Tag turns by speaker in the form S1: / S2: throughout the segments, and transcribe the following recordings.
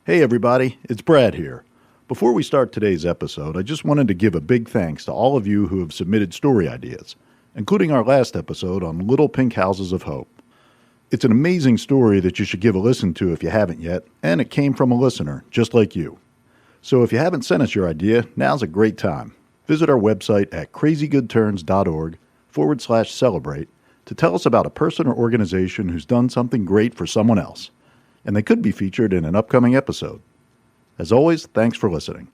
S1: Hey everybody, it's Brad here. Before we start today's episode, I just wanted to give a big thanks to all of you who have submitted story ideas, including our last episode on Little Pink Houses of Hope. It's an amazing story that you should give a listen to if you haven't yet, and it came from a listener, just like you. So if you haven't sent us your idea, now's a great time. Visit our website at crazygoodturns.org/celebrate to tell us about a person or organization who's done something great for someone else, and they could be featured in an upcoming episode. As always, thanks for listening.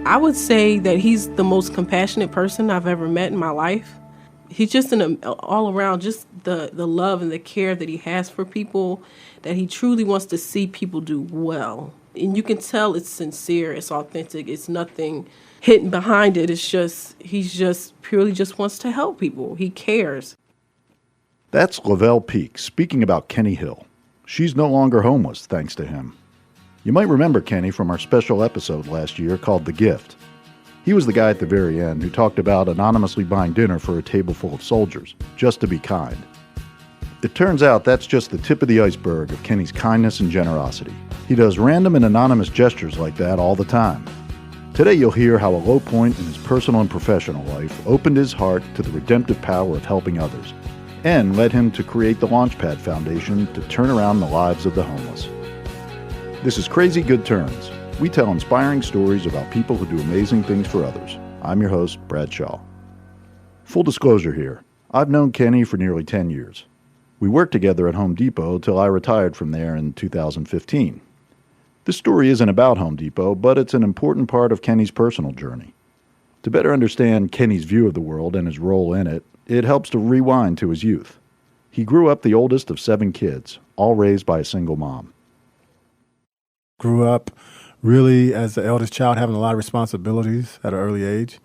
S2: I would say that he's the most compassionate person I've ever met in my life. He's just all around, just the love and the care that he has for people, that he truly wants to see people do well. And you can tell it's sincere, it's authentic, it's nothing hidden behind it. It's just, he's just purely just wants to help people. He cares.
S1: That's Lavelle Peak speaking about Kenny Hill. She's no longer homeless thanks to him. You might remember Kenny from our special episode last year called The Gift. He was the guy at the very end who talked about anonymously buying dinner for a table full of soldiers, just to be kind. It turns out that's just the tip of the iceberg of Kenny's kindness and generosity. He does random and anonymous gestures like that all the time. Today you'll hear how a low point in his personal and professional life opened his heart to the redemptive power of helping others, and led him to create the Launchpad Foundation to turn around the lives of the homeless. This is Crazy Good Turns. We tell inspiring stories about people who do amazing things for others. I'm your host, Brad Shaw. Full disclosure here, I've known Kenny for nearly 10 years. We worked together at Home Depot till I retired from there in 2015. This story isn't about Home Depot, but it's an important part of Kenny's personal journey. To better understand Kenny's view of the world and his role in it, it helps to rewind to his youth. He grew up the oldest of 7 kids, all raised by a single mom.
S3: Grew up really as the eldest child, having a lot of responsibilities at an early age,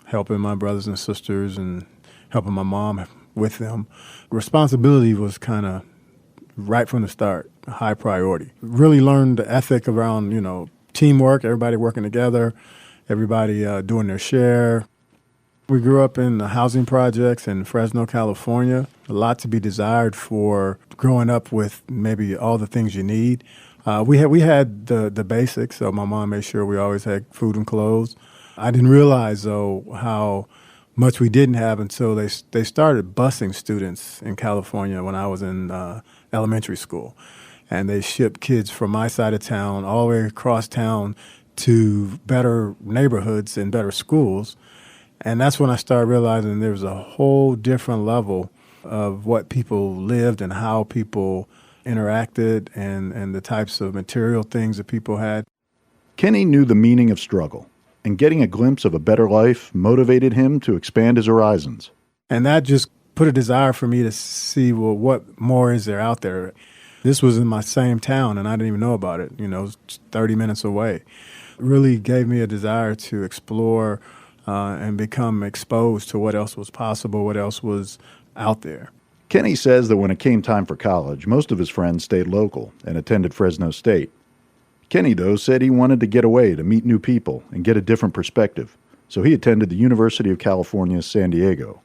S3: helping my brothers and sisters and helping my mom with them. Responsibility was kind of right from the start, a high priority. Really learned the ethic around, teamwork, everybody working together, everybody doing their share. We grew up in the housing projects in Fresno, California. A lot to be desired for growing up with maybe all the things you need. We had the basics, so my mom made sure we always had food and clothes. I didn't realize, though, how much we didn't have until they started busing students in California when I was in elementary school. And they shipped kids from my side of town all the way across town to better neighborhoods and better schools. And that's when I started realizing there was a whole different level of what people lived and how people interacted and the types of material things that people had.
S1: Kenny knew the meaning of struggle, and getting a glimpse of a better life motivated him to expand his horizons.
S3: And that just put a desire for me to see, well, what more is there out there? This was in my same town, and I didn't even know about it. It was 30 minutes away. It really gave me a desire to explore and become exposed to what else was possible, what else was out there.
S1: Kenny says that when it came time for college, most of his friends stayed local and attended Fresno State. Kenny, though, said he wanted to get away to meet new people and get a different perspective, so he attended the University of California, San Diego.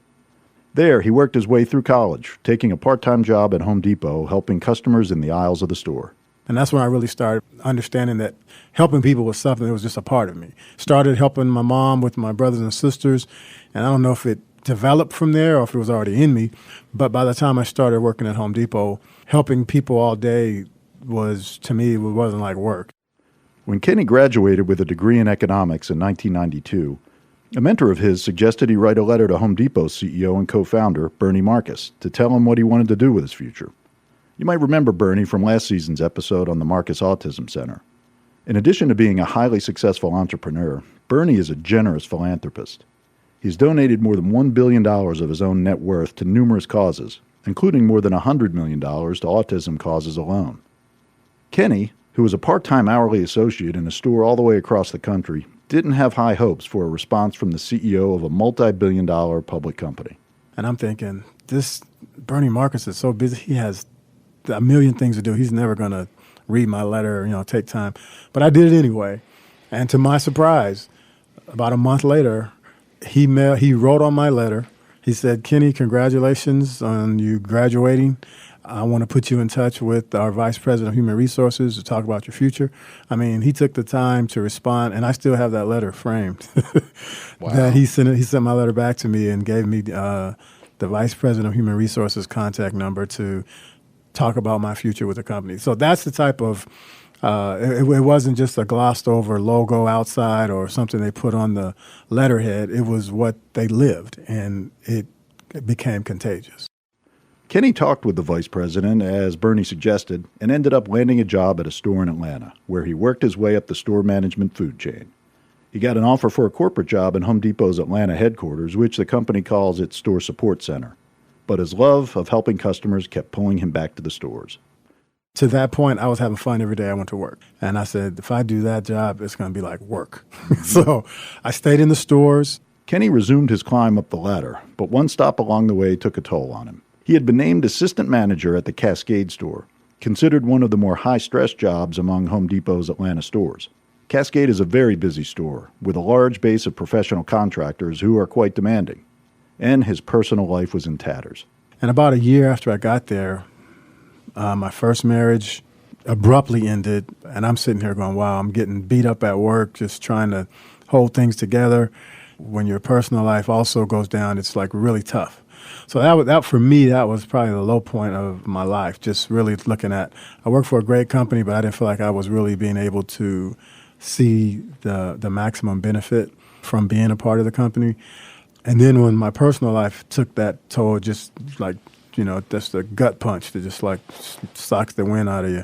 S1: There, he worked his way through college, taking a part-time job at Home Depot, helping customers in the aisles of the store.
S3: And that's when I really started understanding that helping people was something that was just a part of me. Started helping my mom with my brothers and sisters, and I don't know if it developed from there or if it was already in me, but by the time I started working at Home Depot, helping people all day was, to me, it wasn't like work.
S1: When Kenny graduated with a degree in economics in 1992, a mentor of his suggested he write a letter to Home Depot's CEO and co-founder, Bernie Marcus, to tell him what he wanted to do with his future. You might remember Bernie from last season's episode on the Marcus Autism Center. In addition to being a highly successful entrepreneur, Bernie is a generous philanthropist. He's donated more than $1 billion of his own net worth to numerous causes, including more than $100 million to autism causes alone. Kenny, who was a part-time hourly associate in a store all the way across the country, didn't have high hopes for a response from the CEO of a multi-billion-dollar public company.
S3: And I'm thinking, this Bernie Marcus is so busy, he has a million things to do. He's never going to read my letter, take time. But I did it anyway. And to my surprise, about a month later, he wrote on my letter. He said, "Kenny, congratulations on you graduating. I want to put you in touch with our Vice President of Human Resources to talk about your future. I mean, he took the time to respond, and I still have that letter framed.
S1: Wow.
S3: That he sent my letter back to me and gave me the Vice President of Human Resources contact number to talk about my future with the company. So that's the type of, it wasn't just a glossed over logo outside or something they put on the letterhead. It was what they lived, and it became contagious.
S1: Kenny talked with the vice president, as Bernie suggested, and ended up landing a job at a store in Atlanta, where he worked his way up the store management food chain. He got an offer for a corporate job in Home Depot's Atlanta headquarters, which the company calls its store support center. But his love of helping customers kept pulling him back to the stores.
S3: To that point, I was having fun every day I went to work. And I said, if I do that job, it's going to be like work. So I stayed in the stores.
S1: Kenny resumed his climb up the ladder, but one stop along the way took a toll on him. He had been named assistant manager at the Cascade store, considered one of the more high-stress jobs among Home Depot's Atlanta stores. Cascade is a very busy store, with a large base of professional contractors who are quite demanding. And his personal life was in tatters.
S3: And about a year after I got there, my first marriage abruptly ended, and I'm sitting here going, wow, I'm getting beat up at work, just trying to hold things together. When your personal life also goes down, it's like really tough. So that for me, that was probably the low point of my life, just really looking at, I worked for a great company, but I didn't feel like I was really being able to see the maximum benefit from being a part of the company. And then when my personal life took that toll, just like, that's the gut punch that just like sucks the wind out of you.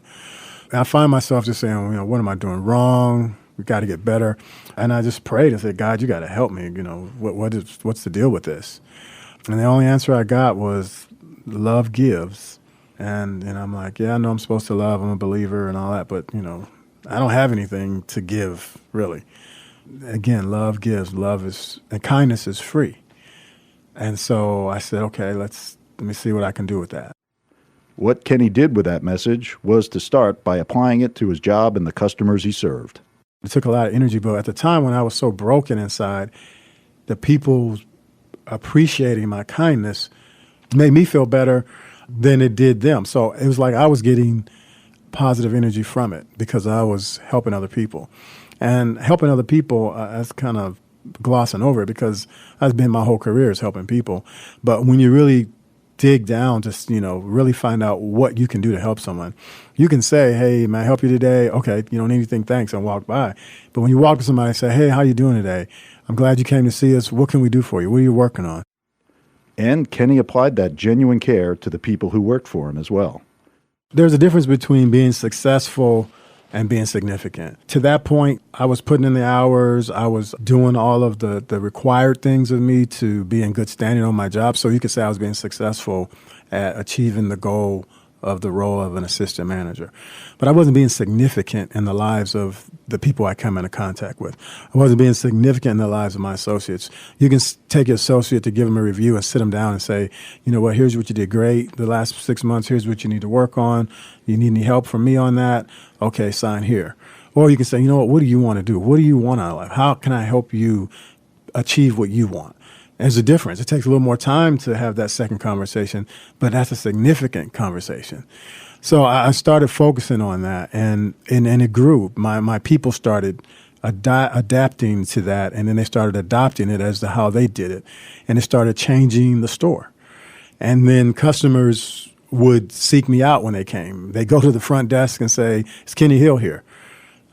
S3: And I find myself just saying, what am I doing wrong? We got to get better. And I just prayed and said, God, you got to help me. What's the deal with this? And the only answer I got was love gives. And I'm like, yeah, I know I'm supposed to love. I'm a believer and all that. But, I don't have anything to give, really. Again, love gives. And kindness is free. And so I said, okay, let me see what I can do with that.
S1: What Kenny did with that message was to start by applying it to his job and the customers he served.
S3: It took a lot of energy, but at the time when I was so broken inside, the people appreciating my kindness made me feel better than it did them. So it was like I was getting positive energy from it because I was helping other people. And helping other people, that's kind of glossing over it because that's been my whole career is helping people. But when you really dig down, just, really find out what you can do to help someone. You can say, hey, may I help you today? Okay, you don't need anything, thanks, and walk by. But when you walk to somebody and say, hey, how you doing today? I'm glad you came to see us. What can we do for you? What are you working on?
S1: And Kenny applied that genuine care to the people who worked for him as well.
S3: There's a difference between being successful and being significant. To that point, I was putting in the hours. I was doing all of the required things of me to be in good standing on my job. So you could say I was being successful at achieving the goal of the role of an assistant manager. But I wasn't being significant in the lives of the people I come into contact with. I wasn't being significant in the lives of my associates. You can take your associate to give them a review and sit them down and say, you know what, here's what you did great the last 6 months. Here's what you need to work on. You need any help from me on that? Okay, sign here. Or you can say, you know what do you want to do? What do you want out of life? How can I help you achieve what you want? There's a difference. It takes a little more time to have that second conversation, but that's a significant conversation. So I started focusing on that, and it grew. My people started adapting to that, and then they started adopting it as to how they did it, and it started changing the store. And then customers would seek me out when they came. They go to the front desk and say, "Is Kenny Hill here?"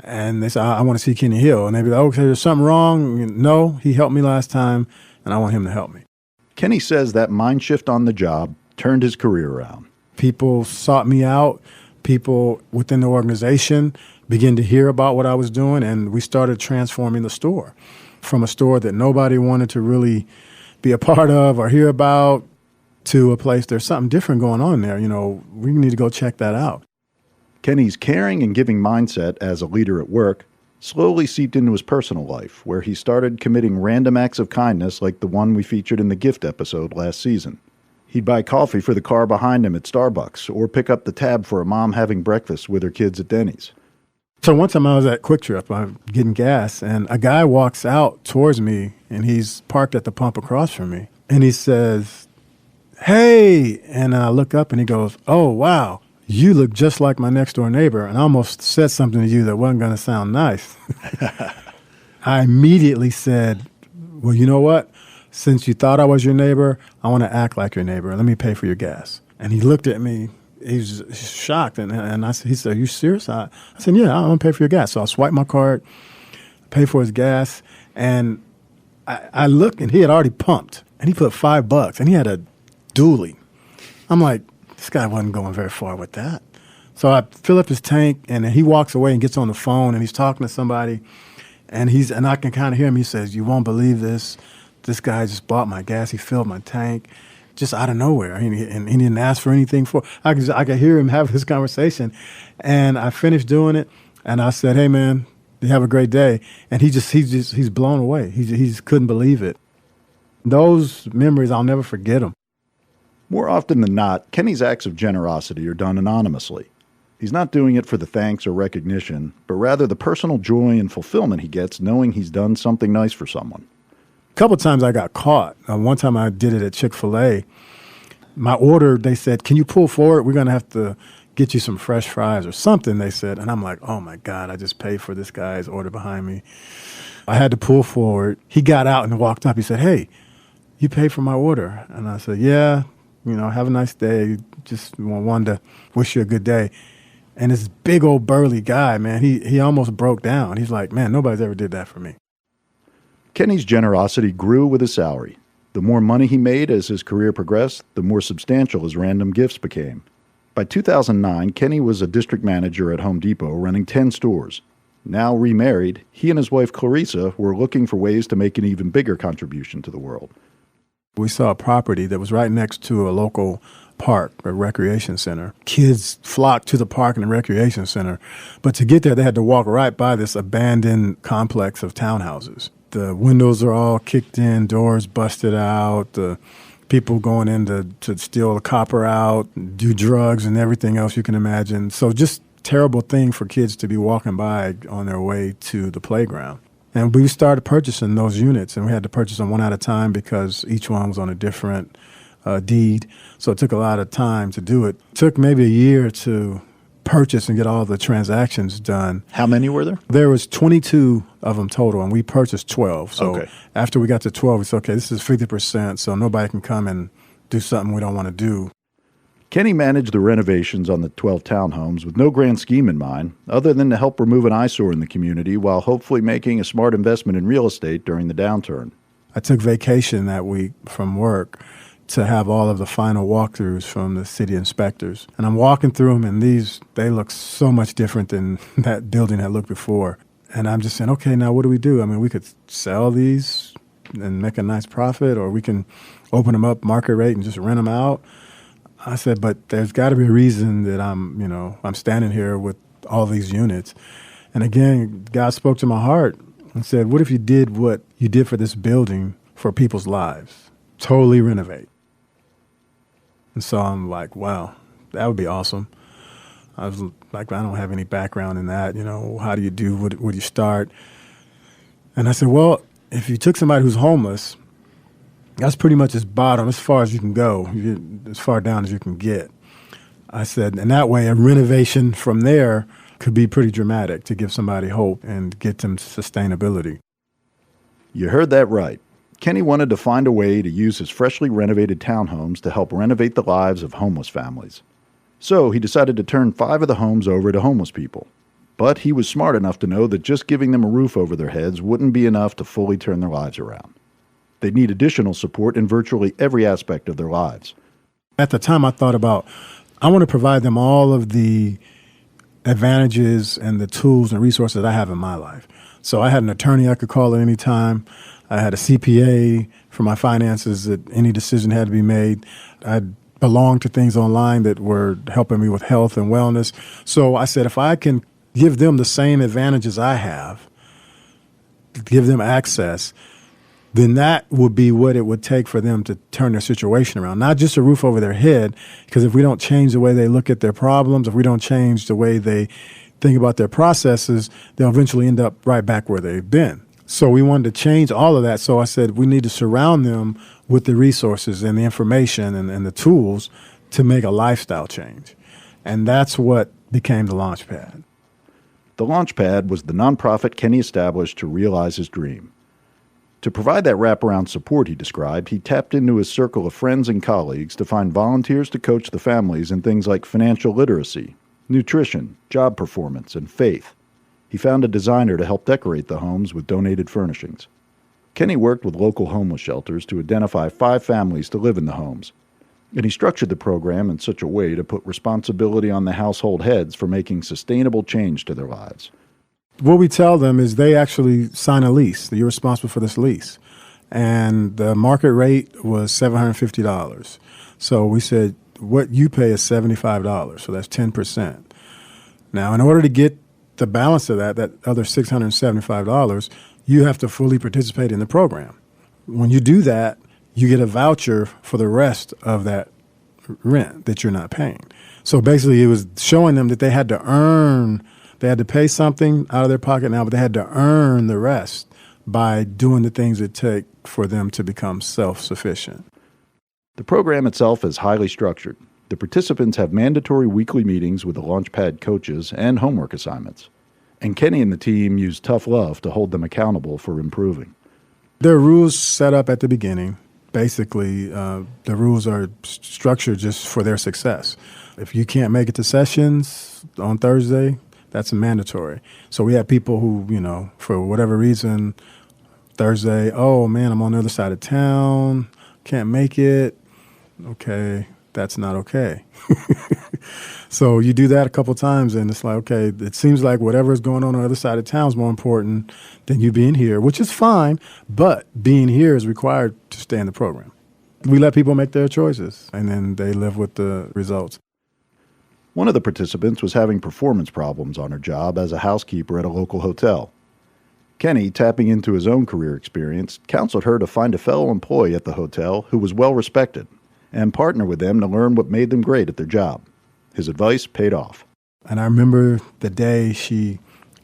S3: And they say, "I want to see Kenny Hill." And they'd be like, "Okay, there's something wrong." No, he helped me last time, and I want him to help me.
S1: Kenny says that mind shift on the job turned his career around.
S3: People sought me out. People within the organization began to hear about what I was doing, and we started transforming the store from a store that nobody wanted to really be a part of or hear about to a place there's something different going on there. We need to go check that out.
S1: Kenny's caring and giving mindset as a leader at work slowly seeped into his personal life, where he started committing random acts of kindness like the one we featured in the gift episode last season. He'd buy coffee for the car behind him at Starbucks or pick up the tab for a mom having breakfast with her kids at Denny's.
S3: So one time I was at Quick Trip, I'm getting gas, and a guy walks out towards me, and he's parked at the pump across from me. And he says, hey, and I look up and he goes, oh, wow, you look just like my next door neighbor. And I almost said something to you that wasn't going to sound nice. I immediately said, well, you know what? Since you thought I was your neighbor, I want to act like your neighbor. Let me pay for your gas. And he looked at me. He was shocked. And he said, are you serious? I said, yeah, I'm going to pay for your gas. So I swiped my card, pay for his gas. And I looked, and he had already pumped. And he put $5, and he had a dually. I'm like, this guy wasn't going very far with that. So I fill up his tank, and he walks away and gets on the phone, and he's talking to somebody. And I can kind of hear him. He says, you won't believe this. This guy just bought my gas. He filled my tank just out of nowhere. And he didn't ask for anything for it. I could hear him have this conversation. And I finished doing it. And I said, hey, man, you have a great day. And he's blown away. He just couldn't believe it. Those memories, I'll never forget them.
S1: More often than not, Kenny's acts of generosity are done anonymously. He's not doing it for the thanks or recognition, but rather the personal joy and fulfillment he gets knowing he's done something nice for someone.
S3: A couple of times I got caught. One time I did it at Chick-fil-A. My order, they said, can you pull forward? We're going to have to get you some fresh fries or something, they said. And I'm like, oh, my God, I just paid for this guy's order behind me. I had to pull forward. He got out and walked up. He said, hey, you paid for my order. And I said, yeah, have a nice day. Just wanted to wish you a good day. And this big old burly guy, man, he almost broke down. He's like, man, nobody's ever did that for me.
S1: Kenny's generosity grew with his salary. The more money he made as his career progressed, the more substantial his random gifts became. By 2009, Kenny was a district manager at Home Depot running 10 stores. Now remarried, he and his wife Clarissa were looking for ways to make an even bigger contribution to the world.
S3: We saw a property that was right next to a local park, a recreation center. Kids flocked to the park and the recreation center. But to get there, they had to walk right by this abandoned complex of townhouses. The windows are all kicked in, doors busted out, the people going in to steal the copper out, do drugs and everything else you can imagine. So just terrible thing for kids to be walking by on their way to the playground. And we started purchasing those units, and we had to purchase them one at a time because each one was on a different deed. So it took a lot of time to do it. It took maybe a year to purchase and get all the transactions done.
S1: How many were there?
S3: There was 22 of them total, and we purchased 12. So After we got to 12, we said, okay, this is 50%, so nobody can come and do something we don't want to do.
S1: Kenny managed the renovations on the 12 townhomes with no grand scheme in mind, other than to help remove an eyesore in the community while hopefully making a smart investment in real estate during the downturn.
S3: I took vacation that week from work to have all of the final walkthroughs from the city inspectors. And I'm walking through them, and they look so much different than that building had looked before. And I'm just saying, okay, now what do we do? I mean, we could sell these and make a nice profit, or we can open them up market rate and just rent them out. I said, but there's got to be a reason that I'm standing here with all these units. And again, God spoke to my heart and said, what if you did what you did for this building for people's lives? Totally renovate. And so I'm like, wow, that would be awesome. I was like, I don't have any background in that. How do you do, where do you start? And I said, well, if you took somebody who's homeless, that's pretty much as bottom, as far as you can go, as far down as you can get. I said, and that way a renovation from there could be pretty dramatic to give somebody hope and get them sustainability.
S1: You heard that right. Kenny wanted to find a way to use his freshly renovated townhomes to help renovate the lives of homeless families. So he decided to turn 5 of the homes over to homeless people. But he was smart enough to know that just giving them a roof over their heads wouldn't be enough to fully turn their lives around. They'd need additional support in virtually every aspect of their lives.
S3: At the time, I thought about, I want to provide them all of the advantages and the tools and resources that I have in my life. So I had an attorney I could call at any time. I had a CPA for my finances that any decision had to be made. I belonged to things online that were helping me with health and wellness. So I said, if I can give them the same advantages I have, give them access, then that would be what it would take for them to turn their situation around. Not just a roof over their head, because if we don't change the way they look at their problems, if we don't change the way they think about their processes, they'll eventually end up right back where they've been. So we wanted to change all of that. So I said we need to surround them with the resources and the information and the tools to make a lifestyle change. And that's what became the Launchpad.
S1: The Launchpad was the nonprofit Kenny established to realize his dream. To provide that wraparound support he described, he tapped into his circle of friends and colleagues to find volunteers to coach the families in things like financial literacy, nutrition, job performance, and faith. He found a designer to help decorate the homes with donated furnishings. Kenny worked with local homeless shelters to identify 5 families to live in the homes, and he structured the program in such a way to put responsibility on the household heads for making sustainable change to their lives.
S3: What we tell them is they actually sign a lease. You're responsible for this lease. And the market rate was $750. So we said, what you pay is $75. So that's 10%. Now, in order to get the balance of that other $675, you have to fully participate in the program. When you do that, you get a voucher for the rest of that rent that you're not paying. So basically it was showing them that they had to pay something out of their pocket now, but they had to earn the rest by doing the things it take for them to become self-sufficient.
S1: The program itself is highly structured. The participants have mandatory weekly meetings with the Launchpad coaches and homework assignments. And Kenny and the team use tough love to hold them accountable for improving.
S3: There are rules set up at the beginning. Basically, the rules are structured just for their success. If you can't make it to sessions on Thursday, that's mandatory. So we have people who, for whatever reason, Thursday, oh man, I'm on the other side of town, can't make it. Okay, that's not okay. So you do that a couple times and it's like, okay, it seems like whatever is going on the other side of town is more important than you being here, which is fine, but being here is required to stay in the program. We let people make their choices and then they live with the results.
S1: One of the participants was having performance problems on her job as a housekeeper at a local hotel. Kenny, tapping into his own career experience, counseled her to find a fellow employee at the hotel who was well respected and partner with them to learn what made them great at their job. His advice paid off.
S3: And I remember the day she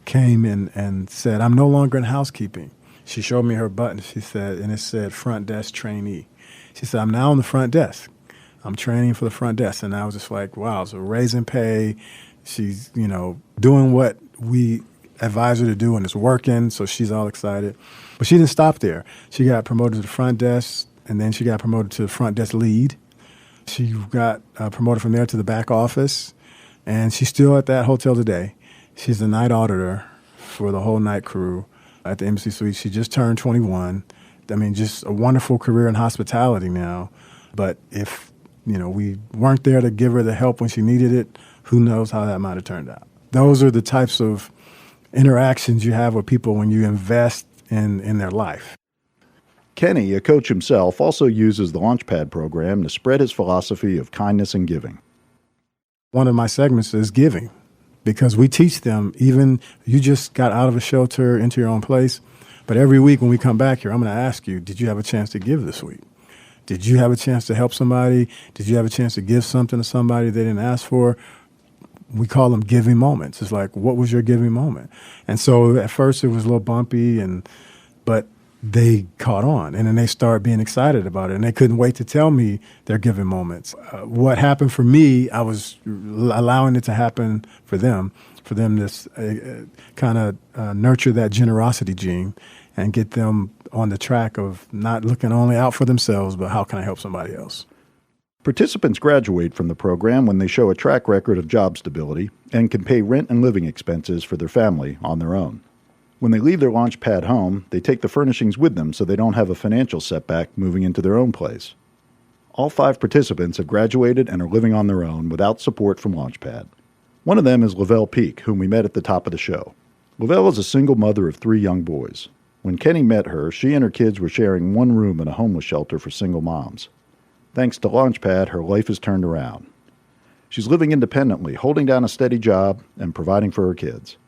S3: came in and said, I'm no longer in housekeeping. She showed me her button, she said, and it said front desk trainee. She said, I'm now on the front desk. I'm training for the front desk. And I was just like, wow, so raising pay. She's, doing what we advise her to do and it's working. So she's all excited. But she didn't stop there. She got promoted to the front desk and then she got promoted to the front desk lead. She got promoted from there to the back office, and she's still at that hotel today. She's the night auditor for the whole night crew at the Embassy Suites. She just turned 21. I mean, just a wonderful career in hospitality now. But if, we weren't there to give her the help when she needed it, who knows how that might have turned out. Those are the types of interactions you have with people when you invest in their life.
S1: Kenny, a coach himself, also uses the Launchpad program to spread his philosophy of kindness and giving.
S3: One of my segments is giving, because we teach them, even you just got out of a shelter into your own place, but every week when we come back here, I'm going to ask you, did you have a chance to give this week? Did you have a chance to help somebody? Did you have a chance to give something to somebody they didn't ask for? We call them giving moments. It's like, what was your giving moment? And so at first it was a little bumpy, but they caught on, and then they started being excited about it, and they couldn't wait to tell me their giving moments. What happened for me, I was allowing it to happen for them to kind of nurture that generosity gene and get them on the track of not looking only out for themselves, but how can I help somebody else?
S1: Participants graduate from the program when they show a track record of job stability and can pay rent and living expenses for their family on their own. When they leave their Launchpad home, they take the furnishings with them so they don't have a financial setback moving into their own place. All 5 participants have graduated and are living on their own without support from Launchpad. One of them is Lavelle Peak, whom we met at the top of the show. Lavelle is a single mother of 3 young boys. When Kenny met her, she and her kids were sharing one room in a homeless shelter for single moms. Thanks to Launchpad, her life has turned around. She's living independently, holding down a steady job, and providing for her kids.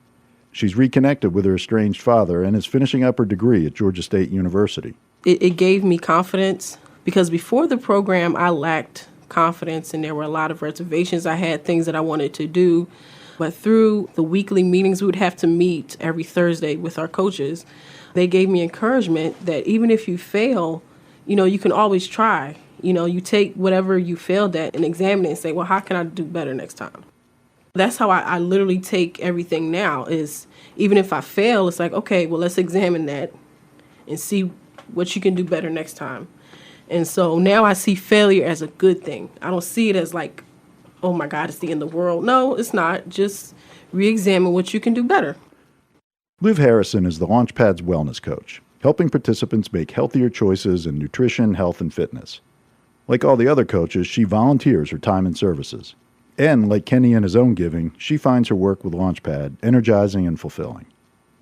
S1: She's reconnected with her estranged father and is finishing up her degree at Georgia State University.
S2: It gave me confidence because before the program, I lacked confidence and there were a lot of reservations. I had things that I wanted to do, But through the weekly meetings, we would have to meet every Thursday with our coaches. They gave me encouragement that even if you fail, you can always try. You take whatever you failed at and examine it and say, well, how can I do better next time? That's how I literally take everything now is even if I fail, it's like, okay, well, let's examine that and see what you can do better next time. And so now I see failure as a good thing. I don't see it as like, oh my God, it's the end of the world. No, it's not. Just re-examine what you can do better.
S1: Liv Harrison is the Launchpad's wellness coach, helping participants make healthier choices in nutrition, health, and fitness. Like all the other coaches, she volunteers her time and services. And like Kenny and his own giving, she finds her work with Launchpad energizing and fulfilling.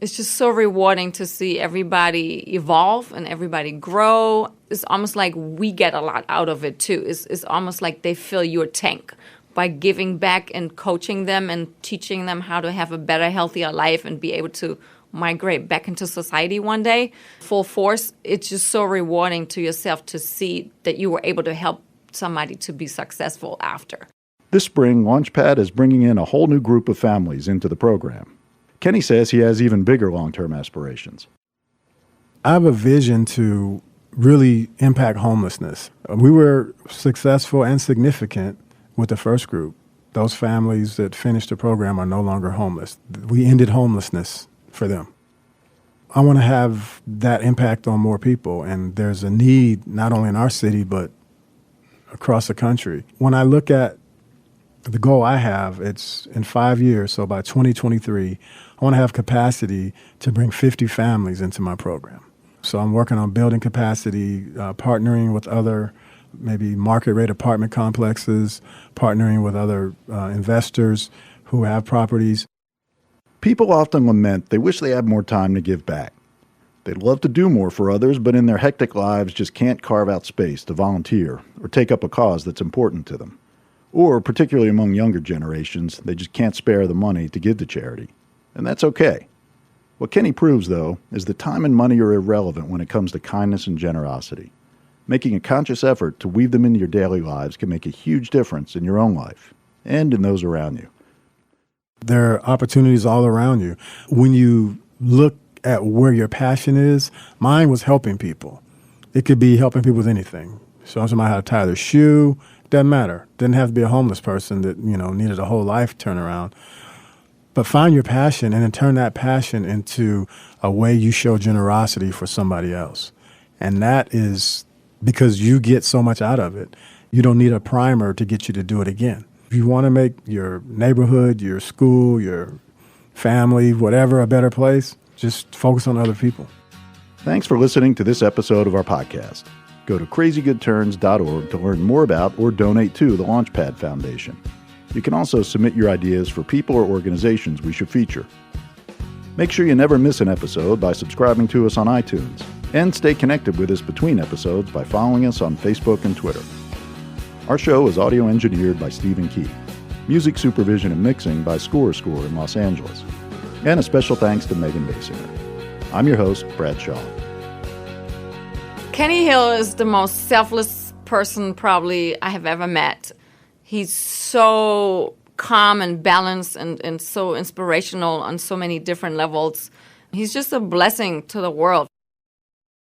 S4: It's just so rewarding to see everybody evolve and everybody grow. It's almost like we get a lot out of it, too. It's almost like they fill your tank by giving back and coaching them and teaching them how to have a better, healthier life and be able to migrate back into society one day, full force. It's just so rewarding to yourself to see that you were able to help somebody to be successful after.
S1: This spring, Launchpad is bringing in a whole new group of families into the program. Kenny says he has even bigger long-term aspirations.
S3: I have a vision to really impact homelessness. We were successful and significant with the first group. Those families that finished the program are no longer homeless. We ended homelessness for them. I want to have that impact on more people, and there's a need not only in our city but across the country. When I look at the goal I have, it's in 5 years, so by 2023, I want to have capacity to bring 50 families into my program. So I'm working on building capacity, partnering with other maybe market rate apartment complexes, partnering with other investors who have properties.
S1: People often lament they wish they had more time to give back. They'd love to do more for others, but in their hectic lives just can't carve out space to volunteer or take up a cause that's important to them. Or, particularly among younger generations, they just can't spare the money to give to charity. And that's okay. What Kenny proves, though, is that time and money are irrelevant when it comes to kindness and generosity. Making a conscious effort to weave them into your daily lives can make a huge difference in your own life and in those around you.
S3: There are opportunities all around you. When you look at where your passion is, mine was helping people. It could be helping people with anything. Showing somebody how to tie their shoe, doesn't matter. Didn't have to be a homeless person that, needed a whole life turnaround. But find your passion and then turn that passion into a way you show generosity for somebody else. And that is because you get so much out of it. You don't need a primer to get you to do it again. If you want to make your neighborhood, your school, your family, whatever, a better place, just focus on other people.
S1: Thanks for listening to this episode of our podcast. Go to crazygoodturns.org to learn more about or donate to the Launchpad Foundation. You can also submit your ideas for people or organizations we should feature. Make sure you never miss an episode by subscribing to us on iTunes, and stay connected with us between episodes by following us on Facebook and Twitter. Our show is audio engineered by Stephen Key. Music supervision and mixing by Score in Los Angeles. And a special thanks to Megan Basinger. I'm your host, Brad Shaw.
S4: Kenny Hill is the most selfless person probably I have ever met. He's so calm and balanced and so inspirational on so many different levels. He's just a blessing to the world.